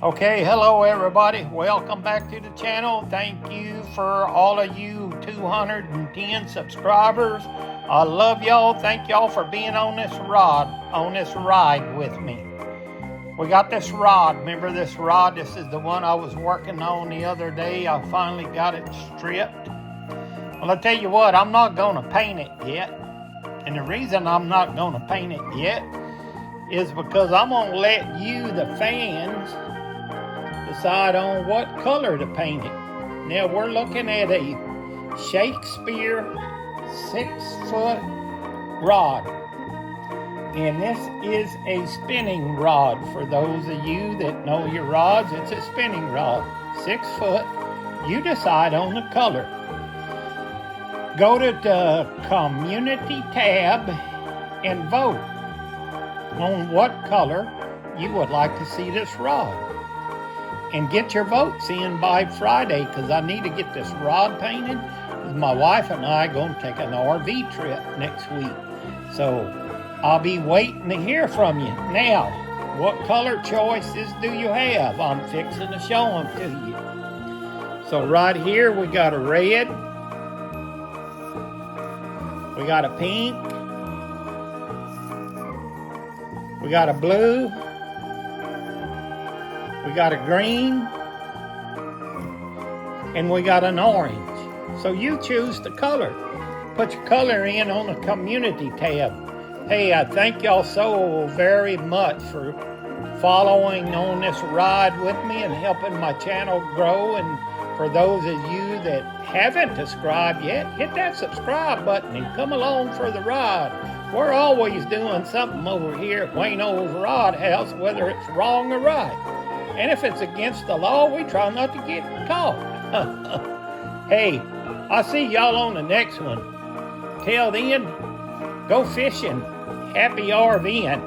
Okay, hello everybody. Welcome back to the channel. Thank you for all of you 210 subscribers. I love y'all. Thank y'all for being on this ride with me. We got this rod. Remember this rod? This is the one I was working on the other day. I finally got it stripped. Well, I'll tell you what, I'm not going to paint it yet. And the reason I'm not going to paint it yet is because I'm going to let you, the fans, decide on what color to paint it. Now we're looking at a Shakespeare 6-foot rod. And this is a spinning rod. For those of you that know your rods, it's a spinning rod. 6 foot. You decide on the color. Go to the community tab and vote on what color you would like to see this rod. And get your votes in by Friday, because I need to get this rod painted. My wife and I are going to take an RV trip next week. So I'll be waiting to hear from you. Now, what color choices do you have? I'm fixing to show them to you. So right here we got a red. We got a pink. We got a blue. We got a green, and we got an orange. So you choose the color. Put your color in on the community tab. Hey, I thank y'all so very much for following on this ride with me and helping my channel grow. And for those of you that haven't subscribed yet, hit that subscribe button and come along for the ride. We're always doing something over here at Wayno's Rod House, whether it's wrong or right. And if it's against the law, we try not to get caught. Hey, I'll see y'all on the next one. Till then, go fishing. Happy RVing.